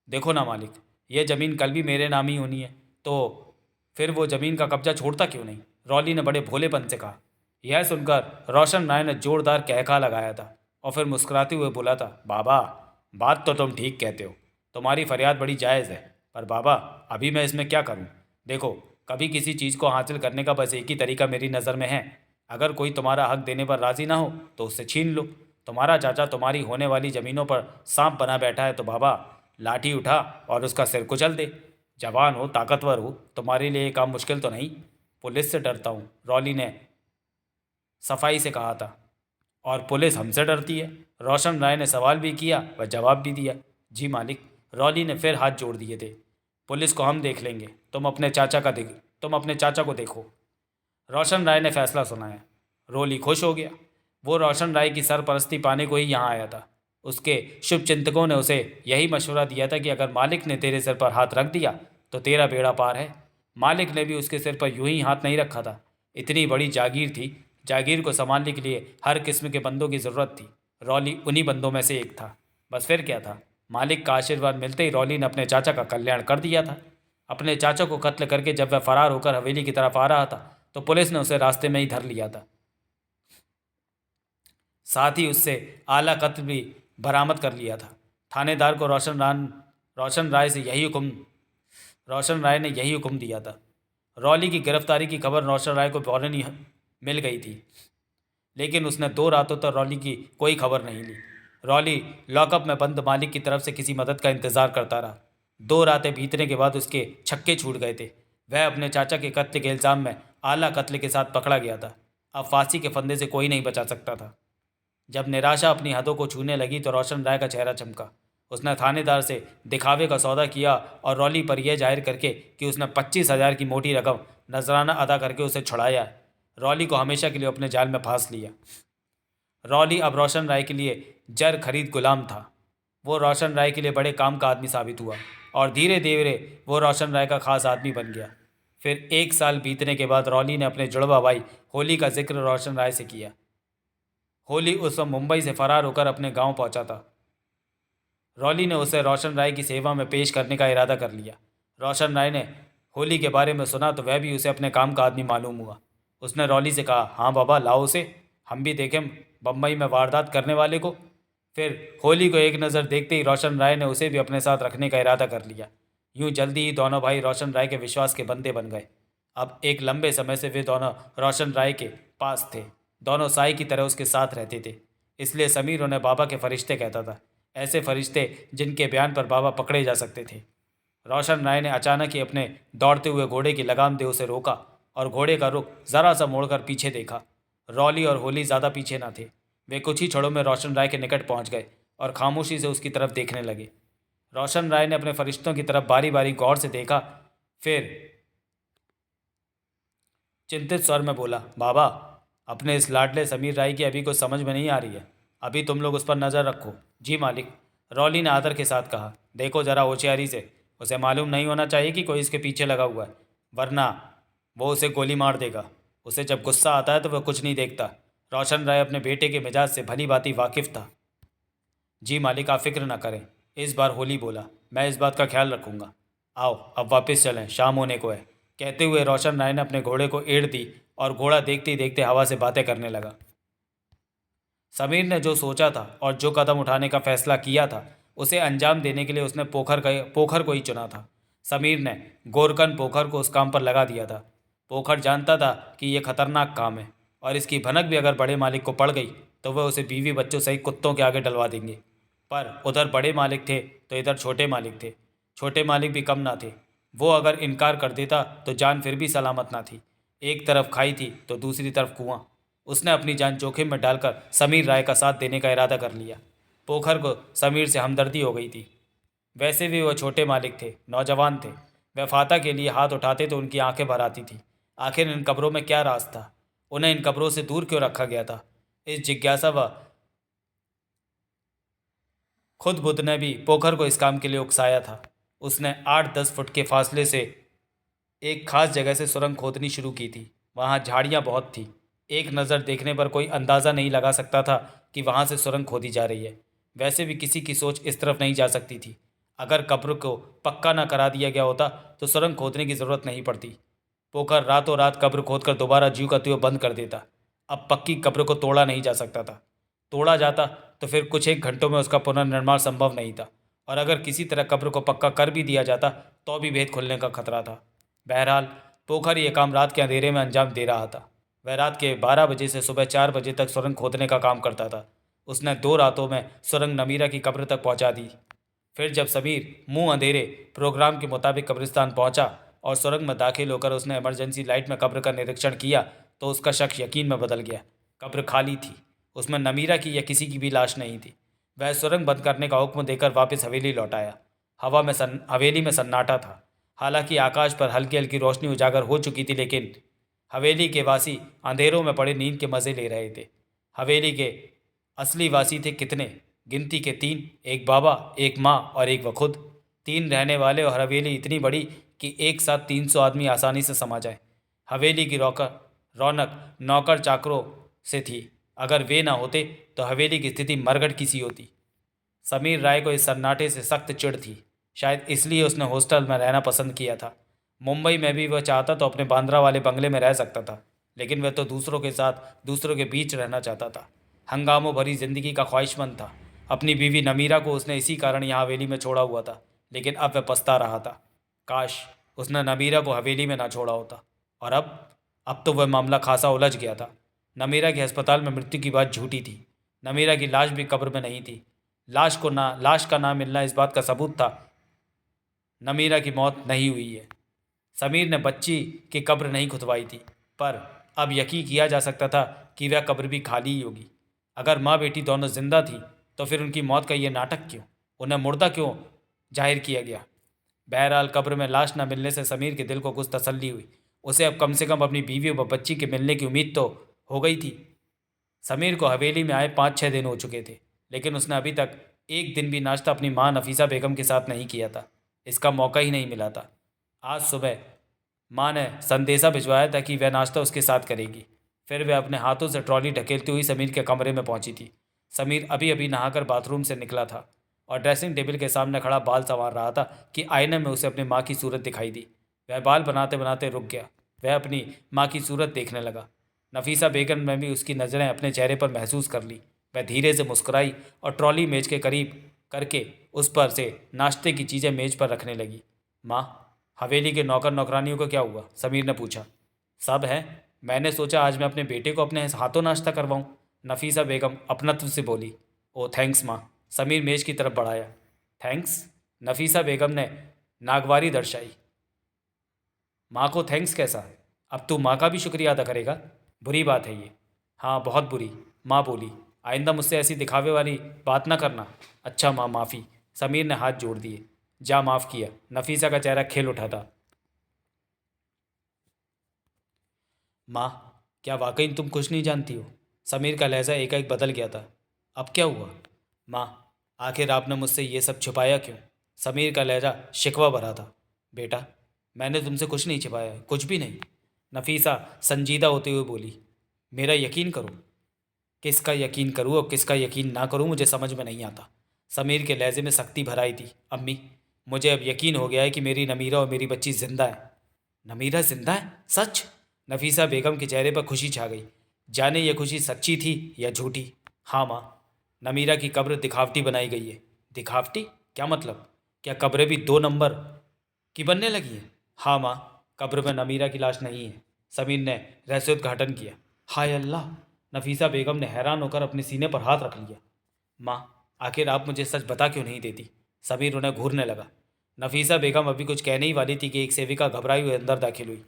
देखो ना मालिक, यह ज़मीन कल भी मेरे नाम ही होनी है, तो फिर वो ज़मीन का कब्जा छोड़ता क्यों नहीं? रॉली ने बड़े भोलेपन से कहा। यह सुनकर रोशन राय ने जोरदार कहका लगाया था और फिर मुस्कुराते हुए बोला था, बाबा, बात तो तुम ठीक कहते हो, तुम्हारी फरियाद बड़ी जायज़ है, पर बाबा, अभी मैं इसमें क्या करूं? देखो, कभी किसी चीज़ को हासिल करने का बस एक ही तरीका मेरी नज़र में है। अगर कोई तुम्हारा हक देने पर राज़ी ना हो तो उससे छीन लो। तुम्हारा चाचा तुम्हारी होने वाली ज़मीनों पर सांप बना बैठा है, तो बाबा, लाठी उठा और उसका सिर कुचल दे। जवान हो, ताकतवर हो, तुम्हारे लिए ये काम मुश्किल तो नहीं। पुलिस से डरता हूँ, रॉली ने सफाई से कहा था। और पुलिस हमसे डरती है? रोशन राय ने सवाल भी किया व जवाब भी दिया। जी मालिक, रॉली ने फिर हाथ जोड़ दिए थे। पुलिस को हम देख लेंगे, तुम अपने चाचा को देखो। रोशन राय ने फैसला सुनाया। रोली खुश हो गया। वो रोशन राय की सरपरस्ती पाने को ही यहाँ आया था। उसके शुभ चिंतकों ने उसे यही मशवरा दिया था कि अगर मालिक ने तेरे सिर पर हाथ रख दिया तो तेरा बेड़ा पार है। मालिक ने भी उसके सिर पर यूं ही हाथ नहीं रखा था। इतनी बड़ी जागीर थी, जागीर को संभालने के लिए हर किस्म के बंदों की ज़रूरत थी। रॉली उन्हीं बंदों में से एक था। बस फिर क्या था, मालिक का आशीर्वाद मिलते ही रॉली ने अपने चाचा का कल्याण कर दिया था। अपने चाचा को कत्ल करके जब वह फरार होकर हवेली की तरफ आ रहा था तो पुलिस ने उसे रास्ते में ही धर लिया था। साथ ही उससे आला कत्ल भी बरामद कर लिया था। थानेदार को रोशन राय ने यही हुक्म दिया था। रॉली की गिरफ्तारी की खबर रोशन राय को फौरन ही मिल गई थी, लेकिन उसने 2 रातों तक रॉली की कोई खबर नहीं ली। रॉली लॉकअप में बंद मालिक की तरफ से किसी मदद का इंतजार करता रहा। 2 रातें बीतने के बाद उसके छक्के छूट गए थे। वह अपने चाचा के कत्ल के इल्ज़ाम में आला कत्ल के साथ पकड़ा गया था। अब फांसी के फंदे से कोई नहीं बचा सकता था। जब निराशा अपनी हदों को छूने लगी तो रोशन राय का चेहरा चमका। उसने थानेदार से दिखावे का सौदा किया और रॉली पर यह जाहिर करके कि उसने 25,000 की मोटी रकम नजराना अदा करके उसे छुड़ाया। रॉली को हमेशा के लिए अपने जाल में फांस लिया। रॉली अब रोशन राय के लिए जर खरीद गुलाम था। वो रोशन राय के लिए बड़े काम का आदमी साबित हुआ और धीरे धीरे वो रोशन राय का खास आदमी बन गया। फिर 1 साल बीतने के बाद रॉली ने अपने जुड़वा भाई होली का जिक्र रोशन राय से किया। होली उस वक्त मुंबई से फरार होकर अपने गांव पहुंचा था। रॉली ने उसे रोशन राय की सेवा में पेश करने का इरादा कर लिया। रोशन राय ने होली के बारे में सुना तो वह भी उसे अपने काम का आदमी मालूम हुआ। उसने रॉली से कहा, हाँ बाबा, लाओ उसे, हम भी देखें बम्बई में वारदात करने वाले को। फिर होली को एक नज़र देखते ही रोशन राय ने उसे भी अपने साथ रखने का इरादा कर लिया। यूं जल्दी ही दोनों भाई रोशन राय के विश्वास के बंदे बन गए। अब एक लंबे समय से वे दोनों रोशन राय के पास थे। दोनों साई की तरह उसके साथ रहते थे। इसलिए समीर उन्हें बाबा के फरिश्ते कहता था, ऐसे फरिश्ते जिनके बयान पर बाबा पकड़े जा सकते थे। रोशन राय ने अचानक ही अपने दौड़ते हुए घोड़े की लगाम दे उसे रोका और घोड़े का रुख जरा सा मोड़कर पीछे देखा। रॉली और होली ज़्यादा पीछे न थे। वे कुछ ही क्षणों में रोशन राय के निकट पहुंच गए और खामोशी से उसकी तरफ देखने लगे। रोशन राय ने अपने फरिश्तों की तरफ बारी बारी गौर से देखा, फिर चिंतित स्वर में बोला, बाबा, अपने इस लाडले समीर राय की अभी कुछ समझ में नहीं आ रही है। अभी तुम लोग उस पर नज़र रखो। जी मालिक, रॉली ने आदर के साथ कहा। देखो जरा होशियारी से, उसे मालूम नहीं होना चाहिए कि कोई इसके पीछे लगा हुआ है, वरना वो उसे गोली मार देगा। उसे जब गुस्सा आता है तो वह कुछ नहीं देखता। रोशन राय अपने बेटे के मिजाज से भली भांति वाकिफ था। जी मालिक, आप फिक्र न करें, इस बार होली बोला, मैं इस बात का ख्याल रखूंगा। आओ अब वापस चलें, शाम होने को है। कहते हुए रोशन राय ने अपने घोड़े को एड़ दी और घोड़ा देखते ही देखते हवा से बातें करने लगा। समीर ने जो सोचा था और जो कदम उठाने का फैसला किया था उसे अंजाम देने के लिए उसने पोखर को ही चुना था। समीर ने गोरकन पोखर को उस काम पर लगा दिया था। पोखर जानता था कि यह खतरनाक काम है और इसकी भनक भी अगर बड़े मालिक को पड़ गई तो वह उसे बीवी बच्चों सहित कुत्तों के आगे डलवा देंगे। पर उधर बड़े मालिक थे तो इधर छोटे मालिक थे। छोटे मालिक भी कम ना थे। वो अगर इनकार कर देता तो जान फिर भी सलामत ना थी। एक तरफ खाई थी तो दूसरी तरफ कुआं। उसने अपनी जान जोखिम में डालकर समीर राय का साथ देने का इरादा कर लिया। पोखर को समीर से हमदर्दी हो गई थी। वैसे भी वह छोटे मालिक थे, नौजवान थे। वह फाता के लिए हाथ उठाते तो उनकी आंखें भर आती थी। आखिर इन कब्रों में क्या राज था? उन्हें इन कब्रों से दूर क्यों रखा गया था? इस जिज्ञासा व खुद बुद्ध ने भी पोखर को इस काम के लिए उकसाया था। उसने 8-10 फुट के फासले से एक खास जगह से सुरंग खोदनी शुरू की थी। वहाँ झाड़ियाँ बहुत थी। एक नज़र देखने पर कोई अंदाज़ा नहीं लगा सकता था कि वहाँ से सुरंग खोदी जा रही है। वैसे भी किसी की सोच इस तरफ नहीं जा सकती थी। अगर कब्र को पक्का ना करा दिया गया होता तो सुरंग खोदने की ज़रूरत नहीं पड़ती। पोखर रातों रात कब्र खोदकर दोबारा ज्यों का त्यों बंद कर देता। अब पक्की कब्र को तोड़ा नहीं जा सकता था। तोड़ा जाता तो फिर कुछ एक घंटों में उसका पुनर्निर्माण संभव नहीं था, और अगर किसी तरह कब्र को पक्का कर भी दिया जाता तो भी भेद खुलने का खतरा था। बहरहाल पोखर ये काम रात के अंधेरे में अंजाम दे रहा था। वह रात के 12 बजे से सुबह 4 बजे तक सुरंग खोदने का काम करता था। उसने 2 रातों में सुरंग नमीरा की कब्र तक पहुंचा दी। फिर जब समीर मुंह अंधेरे प्रोग्राम के मुताबिक कब्रिस्तान पहुंचा और सुरंग में दाखिल होकर उसने इमरजेंसी लाइट में कब्र का निरीक्षण किया तो उसका शक यकीन में बदल गया। कब्र खाली थी। उसमें नमीरा की या किसी की भी लाश नहीं थी। वह सुरंग बंद करने का हुक्म देकर वापस हवेली लौट आया। हवेली में सन्नाटा था। हालांकि आकाश पर हल्की हल्की रोशनी उजागर हो चुकी थी, लेकिन हवेली के वासी अंधेरों में पड़े नींद के मज़े ले रहे थे। हवेली के असली वासी थे कितने? गिनती के 3, एक बाबा, एक माँ और एक वह खुद। 3 रहने वाले, और हवेली इतनी बड़ी कि एक साथ 300 आदमी आसानी से समा जाए। हवेली की रौनक नौकर चाकरों से थी। अगर वे ना होते तो हवेली की स्थिति मरघट की सी होती। समीर राय को इस सन्नाटे से सख्त चिढ़ थी। शायद इसलिए उसने हॉस्टल में रहना पसंद किया था। मुंबई में भी वह चाहता तो अपने बांद्रा वाले बंगले में रह सकता था, लेकिन वह तो दूसरों के साथ, दूसरों के बीच रहना चाहता था। हंगामों भरी जिंदगी का ख्वाहिशमंद था। अपनी बीवी नमीरा को उसने इसी कारण यहाँ हवेली में छोड़ा हुआ था, लेकिन अब वह पछता रहा था। काश उसने नमीरा को हवेली में ना छोड़ा होता। और अब तो वह मामला खासा उलझ गया था। नमीरा की अस्पताल में मृत्यु की बात झूठी थी। नमीरा की लाश भी कब्र में नहीं थी। लाश का ना मिलना इस बात का सबूत था नमीरा की मौत नहीं हुई है। समीर ने बच्ची की कब्र नहीं खुदवाई थी, पर अब यकीन किया जा सकता था कि वह कब्र भी खाली ही होगी। अगर माँ बेटी दोनों जिंदा थी तो फिर उनकी मौत का ये नाटक क्यों? उन्हें मुर्दा क्यों जाहिर किया गया? बहरहाल कब्र में लाश न मिलने से समीर के दिल को कुछ तसल्ली हुई। उसे अब कम से कम अपनी बीवी व बच्ची के मिलने की उम्मीद तो हो गई थी। समीर को हवेली में आए 5-6 दिन हो चुके थे, लेकिन उसने अभी तक एक दिन भी नाश्ता अपनी माँ नफीसा बेगम के साथ नहीं किया था। इसका मौका ही नहीं मिला था। आज सुबह माँ ने संदेशा भिजवाया था कि वह नाश्ता उसके साथ करेगी। फिर वह अपने हाथों से ट्रॉली ढकेलती हुई समीर के कमरे में पहुंची थी। समीर अभी अभी नहाकर बाथरूम से निकला था और ड्रेसिंग टेबल के सामने खड़ा बाल संवार रहा था कि आईने में उसे अपनी माँ की सूरत दिखाई दी। वह बाल बनाते बनाते रुक गया। वह अपनी माँ की सूरत देखने लगा। नफीसा बेगम ने भी उसकी नज़रें अपने चेहरे पर महसूस कर ली। वह धीरे से मुस्कुराई और ट्रॉली मेज के करीब करके उस पर से नाश्ते की चीज़ें मेज पर रखने लगी। माँ, हवेली के नौकर नौकरानियों को क्या हुआ? समीर ने पूछा। सब है। मैंने सोचा आज मैं अपने बेटे को अपने हाथों नाश्ता करवाऊँ, नफीसा बेगम अपनत्व से बोली। ओ थैंक्स माँ, समीर मेज की तरफ बढ़ाया। थैंक्स? नफीसा बेगम ने नागवारी दर्शाई। माँ को थैंक्स कैसा? अब तू माँ का भी शुक्रिया अदा करेगा? बुरी बात है ये। हाँ बहुत बुरी, माँ बोली। आइंदा मुझसे ऐसी दिखावे वाली बात ना करना। अच्छा माँ, माफ़ी। समीर ने हाथ जोड़ दिए। जा, माफ़ किया। नफीसा का चेहरा खिल उठा था। माँ, क्या वाकई तुम कुछ नहीं जानती हो? समीर का लहजा एकाएक बदल गया था। अब क्या हुआ? माँ, आखिर आपने मुझसे ये सब छुपाया क्यों? समीर का लहजा शिकवा भरा था। बेटा, मैंने तुमसे कुछ नहीं छिपाया, कुछ भी नहीं। नफीसा संजीदा होते हुए बोली। मेरा यकीन करो। किसका यकीन करूँ और किसका यकीन ना करूँ मुझे समझ में नहीं आता। समीर के लहजे में सख्ती भर आई थी। अम्मी, मुझे अब यकीन हो गया है कि मेरी नमीरा और मेरी बच्ची जिंदा है। नमीरा जिंदा है? सच? नफीसा बेगम के चेहरे पर खुशी छा गई। जाने ये खुशी सच्ची थी या झूठी। हाँ माँ, नमीरा की कब्र दिखावटी बनाई गई है। दिखावटी? क्या मतलब? क्या कब्रें भी 2 नंबर की बनने लगी हैं? हाँ माँ, कब्र में नमीरा की लाश नहीं है। समीर ने रहस्योद्घाटन किया। हाय अल्लाह! नफीसा बेगम ने हैरान होकर अपने सीने पर हाथ रख लिया। माँ, आखिर आप मुझे सच बता क्यों नहीं देती? समीर उन्हें घूरने लगा। नफीसा बेगम अभी कुछ कहने ही वाली थी कि एक सेविका घबराई हुई अंदर दाखिल हुई।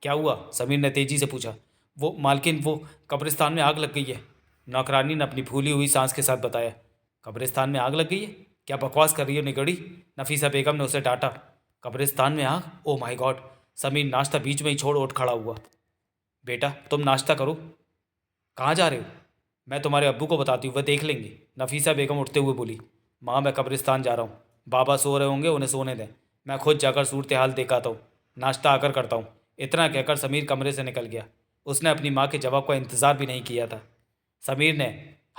क्या हुआ? समीर ने तेजी से पूछा। वो मालकिन, वो कब्रिस्तान में आग लग गई है, नौकरानी ने अपनी फूली हुई सांस के साथ बताया। कब्रिस्तान में आग लग गई है? क्या बकवास कर रही हो निगड़ी? नफीसा बेगम ने उसे डांटा। कब्रिस्तान में आग? Oh my God! समीर नाश्ता बीच में ही छोड़ उठ खड़ा हुआ। बेटा, तुम नाश्ता करो। कहाँ जा रहे हो? मैं तुम्हारे अब्बू को बताती हूँ, वह देख लेंगे। नफीसा बेगम उठते हुए बोली। माँ, मैं कब्रिस्तान जा रहा हूँ। बाबा सो रहे होंगे, उन्हें सोने दें। मैं खुद जाकर सूरत हाल देख आता हूँ। नाश्ता आकर करता हूँ। इतना कहकर समीर कमरे से निकल गया। उसने अपनी माँ के जवाब का इंतज़ार भी नहीं किया था। समीर ने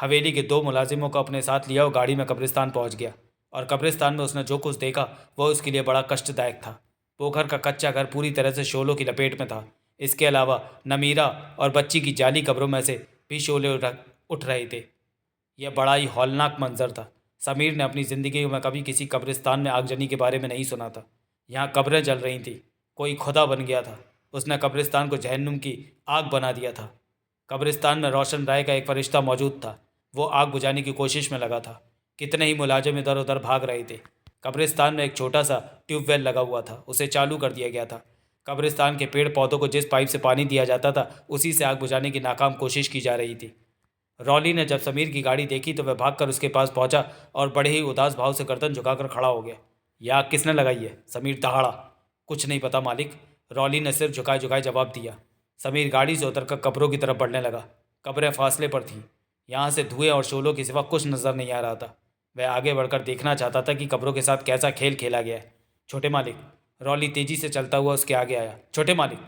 हवेली के 2 मुलाजिमों को अपने साथ लिया और गाड़ी में कब्रिस्तान पहुँच गया। और कब्रिस्तान में उसने जो कुछ देखा वह उसके लिए बड़ा कष्टदायक था। पोखर का कच्चा घर पूरी तरह से शोलों की लपेट में था। इसके अलावा नमीरा और बच्ची की जाली कब्रों में से भी शोले उठ रहे थे। यह बड़ा ही हौलनाक मंजर था। समीर ने अपनी ज़िंदगी में कभी किसी कब्रिस्तान में आगजनी के बारे में नहीं सुना था। यहाँ कब्रें जल रही थीं, कोई खुदा बन गया था। उसने कब्रिस्तान को जहन्नुम की आग बना दिया था। कब्रिस्तान में रोशन राय का एक फरिश्ता मौजूद था। वो आग बुझाने की कोशिश में लगा था। कितने ही मुलाजिम इधर उधर भाग रहे थे। कब्रिस्तान में एक छोटा सा ट्यूबवेल लगा हुआ था, उसे चालू कर दिया गया था। कब्रिस्तान के पेड़ पौधों को जिस पाइप से पानी दिया जाता था, उसी से आग बुझाने की नाकाम कोशिश की जा रही थी। रॉली ने जब समीर की गाड़ी देखी तो वह भागकर उसके पास पहुंचा और बड़े ही उदास भाव से गर्दन झुकाकर खड़ा हो गया। यह आग किसने लगाई है? समीर दहाड़ा। कुछ नहीं पता मालिक, रॉली ने सिर झुकाए झुकाए जवाब दिया। समीर गाड़ी से उतरकर कब्रों की तरफ बढ़ने लगा। कब्रें फासले पर थीं। यहाँ से धुएं और शोलों के सिवा कुछ नजर नहीं आ रहा था। वह आगे बढ़कर देखना चाहता था कि कब्रों के साथ कैसा खेल खेला गया है। छोटे मालिक, रॉली तेजी से चलता हुआ उसके आगे आया। छोटे मालिक,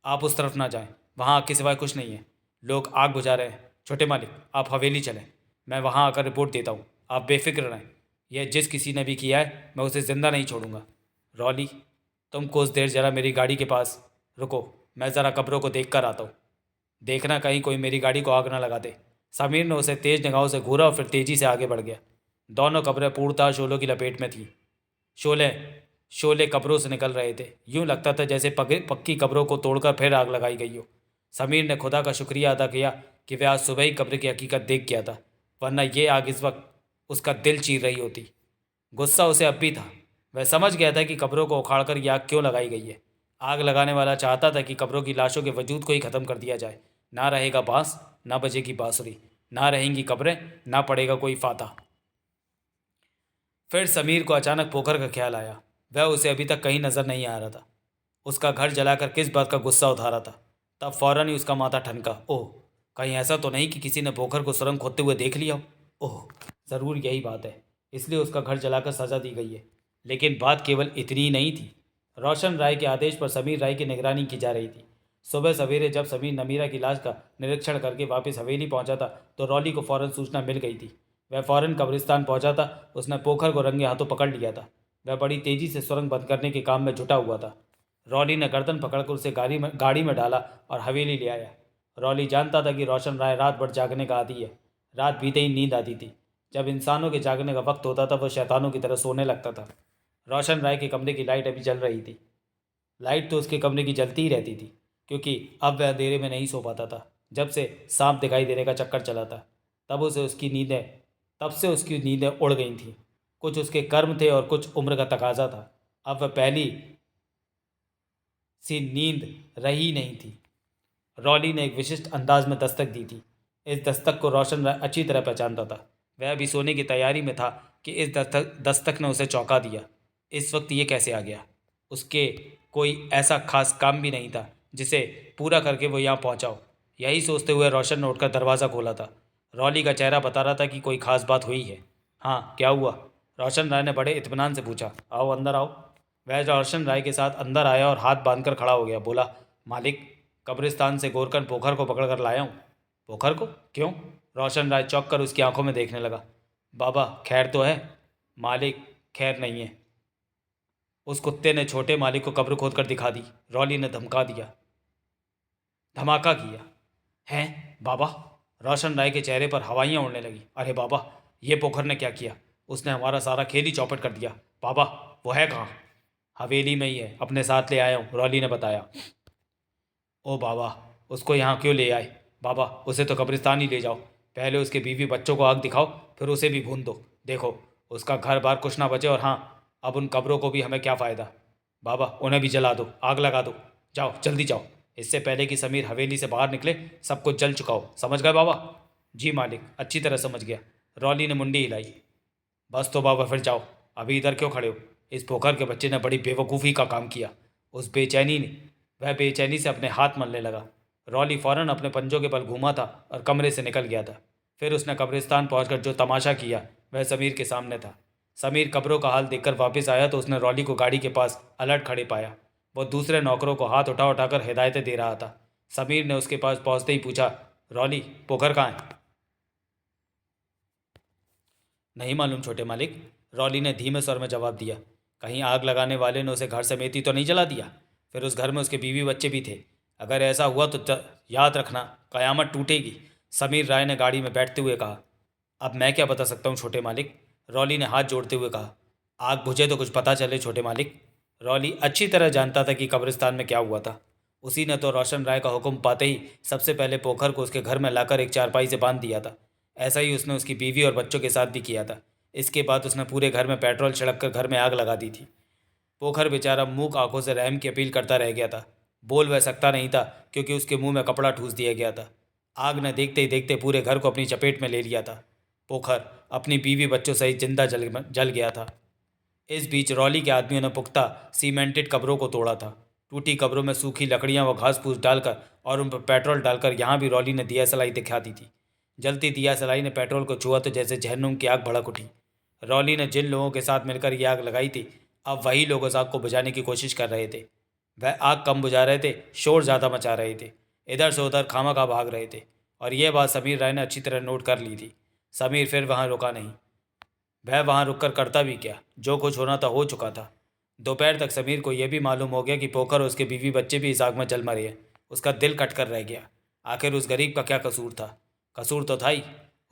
आप उस तरफ ना जाएं, वहाँ आग के सिवाय कुछ नहीं है। लोग आग बुझा रहे हैं। छोटे मालिक, आप हवेली चलें, मैं वहाँ आकर रिपोर्ट देता हूँ। आप बेफिक्र रहें। यह जिस किसी ने भी किया है, मैं उसे ज़िंदा नहीं छोड़ूंगा। रॉली, तुम कुछ देर ज़रा मेरी गाड़ी के पास रुको, मैं ज़रा कब्रों को देख कर आता हूँ। देखना कहीं कोई मेरी गाड़ी को आग ना लगा दे। समीर ने उसे तेज निगाहों से घूरा और फिर तेज़ी से आगे बढ़ गया। दोनों कब्रें पूर्णतः शोलों की लपेट में थीं। शोले शोले कब्रों से निकल रहे थे। यूं लगता था जैसे पक्की कब्रों को तोड़कर फिर आग लगाई गई हो। समीर ने खुदा का शुक्रिया अदा किया कि वह आज सुबह ही कब्र की हकीकत देख गया था, वरना ये आग इस वक्त उसका दिल चीर रही होती। गुस्सा उसे अब भी था। वह समझ गया था कि कब्रों को उखाड़कर यह आग क्यों लगाई गई है। आग लगाने वाला चाहता था कि कब्रों की लाशों के वजूद को ही ख़त्म कर दिया जाए। ना रहेगा बांस, ना बजेगी बांसुरी, ना रहेंगी कब्रें, ना पड़ेगा कोई फाता। फिर समीर को अचानक पोखर का ख्याल आया। वह उसे अभी तक कहीं नजर नहीं आ रहा था। उसका घर जलाकर किस बात का गुस्सा उठा रहा था। तब फौरन ही उसका माथा ठनका। ओह, कहीं ऐसा तो नहीं कि किसी ने पोखर को सुरंग खोदते हुए देख लिया हो। ओह, ज़रूर यही बात है, इसलिए उसका घर जलाकर सजा दी गई है। लेकिन बात केवल इतनी ही नहीं थी। रोशन राय के आदेश पर समीर राय की निगरानी की जा रही थी। सुबह सवेरे जब समीर नमीरा की लाश का निरीक्षण करके वापस हवेली पहुंचा था तो रॉली को फौरन सूचना मिल गई थी। वह फौरन कब्रिस्तान पहुंचा था। उसने पोखर को रंगे हाथों पकड़ लिया था। वह बड़ी तेजी से सुरंग बंद करने के काम में जुटा हुआ था। रॉली ने गर्दन पकड़कर उसे गाड़ी में डाला और हवेली ले आया। रॉली जानता था कि रोशन राय रात भर जागने का आदी है। रात बीते ही नींद आती थी। जब इंसानों के जागने का वक्त होता था वह शैतानों की तरह सोने लगता था। रोशन राय के कमरे की लाइट अभी जल रही थी। लाइट तो उसके कमरे की जलती ही रहती थी, क्योंकि अब वह अंधेरे में नहीं सो पाता था। जब से सांप दिखाई देने का चक्कर चला था तब से उसकी नींदें उड़ गई थीं। कुछ उसके कर्म थे और कुछ उम्र का तकाजा था। अब वह पहली सी नींद रही नहीं थी। रॉली ने एक विशिष्ट अंदाज में दस्तक दी थी। इस दस्तक को रोशन राय अच्छी तरह पहचानता था। वह भी सोने की तैयारी में था कि इस दस्तक ने उसे चौंका दिया। इस वक्त ये कैसे आ गया? उसके कोई ऐसा खास काम भी नहीं था जिसे पूरा करके वो यहाँ पहुँचा हो। यही सोचते हुए रोशन ने उठकर दरवाज़ा खोला था। रॉली का चेहरा बता रहा था कि कोई खास बात हुई है। हाँ, क्या हुआ? रोशन राय ने बड़े इत्मीनान से पूछा। आओ, अंदर आओ। वह रोशन राय के साथ अंदर आया और हाथ बांधकर खड़ा हो गया। बोला, मालिक, कब्रिस्तान से गोरकन पोखर को पकड़ कर लाया हूँ। पोखर को? क्यों? रोशन राय चौंक कर उसकी आंखों में देखने लगा। बाबा, खैर तो है? मालिक, खैर नहीं है। उस कुत्ते ने छोटे मालिक को कब्र खोद कर दिखा दी। रॉली ने धमाका किया। हैं बाबा? रोशन राय के चेहरे पर हवाइयाँ उड़ने लगी। अरे बाबा, ये पोखर ने क्या किया? उसने हमारा सारा खेल ही चौपट कर दिया। बाबा, वो है कहाँ? हवेली में ही है, अपने साथ ले आया हूँ, रॉली ने बताया। ओ बाबा, उसको यहाँ क्यों ले आए? बाबा, उसे तो कब्रिस्तान ही ले जाओ। पहले उसके बीवी बच्चों को आग दिखाओ, फिर उसे भी भून दो। देखो, उसका घर बार कुछ ना बचे। और हाँ, अब उन कब्रों को भी हमें क्या फ़ायदा। बाबा, उन्हें भी जला दो, आग लगा दो। जाओ, जल्दी जाओ, इससे पहले कि समीर हवेली से बाहर निकले। सब कुछ जल चुका हो, समझ गए बाबा? जी मालिक, अच्छी तरह समझ गया। रॉली ने मुंडी हिलाई। बस तो बाबा, फिर जाओ। अभी इधर क्यों खड़े हो? इस पोखर के बच्चे ने बड़ी बेवकूफ़ी का काम किया। वह बेचैनी से अपने हाथ मलने लगा। रॉली फौरन अपने पंजों के बल घूमा था और कमरे से निकल गया था। फिर उसने कब्रिस्तान पहुंचकर जो तमाशा किया वह समीर के सामने था। समीर कब्रों का हाल देखकर वापस आया तो उसने रॉली को गाड़ी के पास अलर्ट खड़े पाया। वो दूसरे नौकरों को हाथ उठाकर हिदायतें दे रहा था। समीर ने उसके पास पहुंचते ही पूछा, रॉली, पोखर कहाँ है? नहीं मालूम छोटे मालिक, रॉली ने धीमे स्वर में जवाब दिया। कहीं आग लगाने वाले ने उसे घर समेत ही तो नहीं जला दिया? फिर उस घर में उसके बीवी बच्चे भी थे। अगर ऐसा हुआ तो याद रखना कयामत टूटेगी, समीर राय ने गाड़ी में बैठते हुए कहा। अब मैं क्या बता सकता हूँ छोटे मालिक, रॉली ने हाथ जोड़ते हुए कहा। आग बुझे तो कुछ पता चले छोटे मालिक। रॉली अच्छी तरह जानता था कि कब्रिस्तान में क्या हुआ था। उसी ने तो रोशन राय का हुक्म पाते ही सबसे पहले पोखर को उसके घर में लाकर एक चारपाई से बांध दिया था। ऐसा ही उसने उसकी बीवी और बच्चों के साथ भी किया था। इसके बाद उसने पूरे घर में पेट्रोल छिड़क कर घर में आग लगा दी थी। पोखर बेचारा मूक आंखों से रहम की अपील करता रह गया था। बोल वह सकता नहीं था क्योंकि उसके मुंह में कपड़ा ठूस दिया गया था। आग ने देखते ही देखते पूरे घर को अपनी चपेट में ले लिया था। पोखर अपनी बीवी बच्चों सहित जिंदा जल गया था। इस बीच रॉली के आदमियों ने पुख्ता सीमेंटेड कब्रों को तोड़ा था। टूटी कब्रों में सूखी लकड़ियां व घास फूस डालकर और उन पर पेट्रोल डालकर यहाँ भी रॉली ने दिया सलाई दिखा दी थी। जलती दिया सलाई ने पेट्रोल को छुआ तो जैसे जहन्नुम की आग भड़क उठी। रॉली ने जिन लोगों के साथ मिलकर ये आग लगाई थी, अब वही लोग उस आग को बुझाने की कोशिश कर रहे थे। वह आग कम बुझा रहे थे, शोर ज़्यादा मचा रहे थे, इधर से उधर खामखा भाग रहे थे। और यह बात समीर राय ने अच्छी तरह नोट कर ली थी। समीर फिर वहाँ रुका नहीं। वह वहाँ रुककर करता भी क्या, जो कुछ होना था हो चुका था। दोपहर तक समीर को यह भी मालूम हो गया कि पोखर और उसके बीवी बच्चे भी इस आग में जल मरे हैं। उसका दिल कट कर रह गया। आखिर उस गरीब का क्या कसूर था? कसूर तो था ही,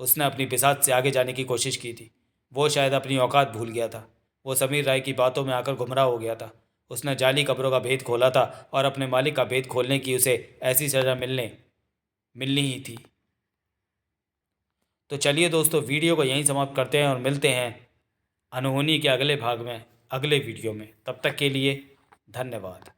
उसने अपनी बिसात से आगे जाने की कोशिश की थी। वो शायद अपनी औकात भूल गया था। वो समीर राय की बातों में आकर गुमराह हो गया था। उसने जाली कब्रों का भेद खोला था और अपने मालिक का भेद खोलने की उसे ऐसी सज़ा मिलनी ही थी। तो चलिए दोस्तों, वीडियो को यहीं समाप्त करते हैं और मिलते हैं अनहोनी के अगले भाग में, अगले वीडियो में। तब तक के लिए धन्यवाद।